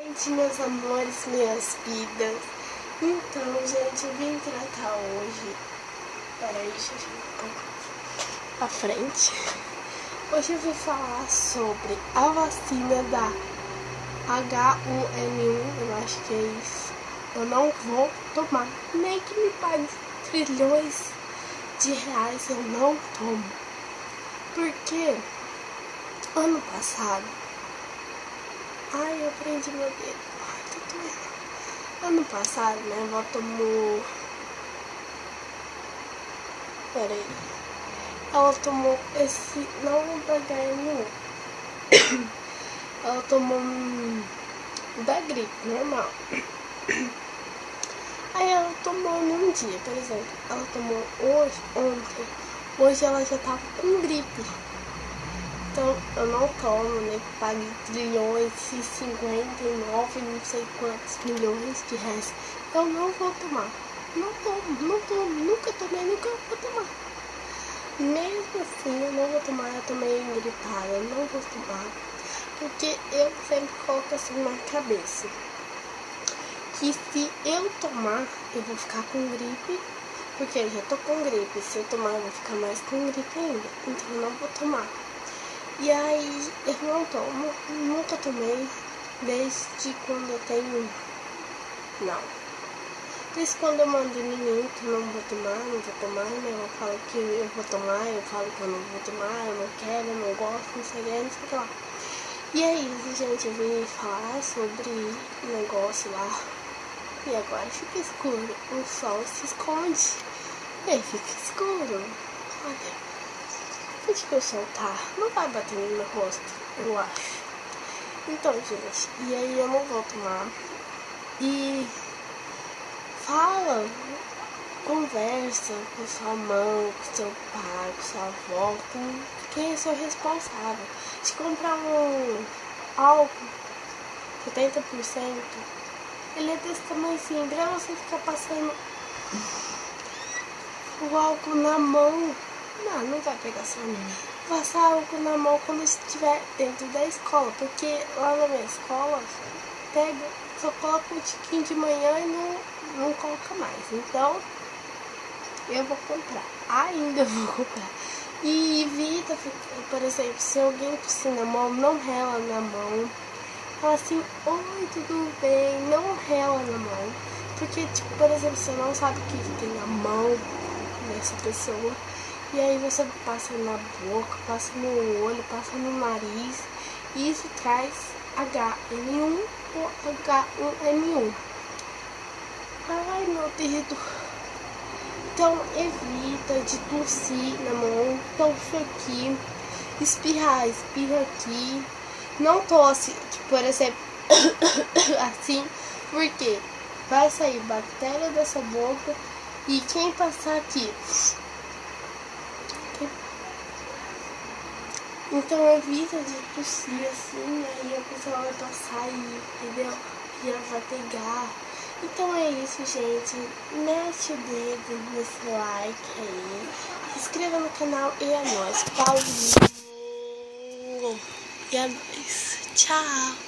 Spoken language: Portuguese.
Gente, meus amores, minhas vidas. Então, gente, eu vim tratar hoje. Peraí, deixa eu vir um pouco à frente. Hoje eu vim falar sobre a vacina da H1N1. Eu acho que é isso. Eu não vou tomar. Nem que me pague trilhões de reais, eu não tomo. Porque ano passado. Ai, eu prendi meu dedo. Ai, tá doendo. Ano passado, minha avó tomou. Peraí. Ela tomou esse. Não da HN1. Ela tomou da gripe, normal. Aí ela tomou num dia, por exemplo. Ela tomou ontem. Hoje ela já tava com gripe. Então eu não tomo, né? Pague trilhões e 59, não sei quantos milhões de reais. Eu não vou tomar. Não tomo. Nunca tomei, nunca vou tomar. Mesmo assim, eu não vou tomar. Eu tô meio engripada, eu não vou tomar. Porque eu sempre coloco assim na cabeça que se eu tomar, eu vou ficar com gripe. Porque eu já tô com gripe. Se eu tomar, eu vou ficar mais com gripe ainda. Então eu não vou tomar. E aí, eu não tomo, nunca tomei, desde quando eu tenho, não, desde quando eu mando neném que eu não vou tomar, eu falo que eu vou tomar, eu falo que eu não vou tomar, eu não quero, eu não gosto, não sei o que lá. E é isso, gente, eu vim falar sobre o negócio lá, e agora fica escuro, o sol se esconde, e aí fica escuro, olha. Onde que o sol tá? Não vai bater no meu rosto, eu acho. Então, gente, e aí eu não vou tomar. E fala, conversa com sua mãe, com seu pai, com sua avó, com quem é seu responsável. Se comprar um álcool 70%, ele é desse tamanhozinho, pra você ficar passando o álcool na mão. Não vai pegar sua mão. Passar álcool na mão quando estiver dentro da escola, porque lá na minha escola pega, só coloca um tiquinho de manhã e não coloca mais. Então eu vou comprar, ainda vou comprar. E evita, por exemplo, se alguém tossir na mão, não rela na mão. Fala assim, oi, tudo bem, não rela na mão. Porque, tipo, por exemplo, você não sabe o que tem na mão dessa pessoa. E aí você passa na boca, passa no olho, passa no nariz. E isso traz HN1 ou H1N1. Ai, meu dedo. Então evita de tossir na mão. Tosse aqui. Espirra aqui. Não tosse, por exemplo, assim. Porque vai sair bactéria dessa boca. E quem passar aqui... Então evita de tossir assim, aí a pessoa vai passar aí, entendeu? E ela vai pegar. Então é isso, gente. Mete o dedo nesse like aí. Se inscreva no canal e é nóis. Paulinho. E é nóis. Tchau.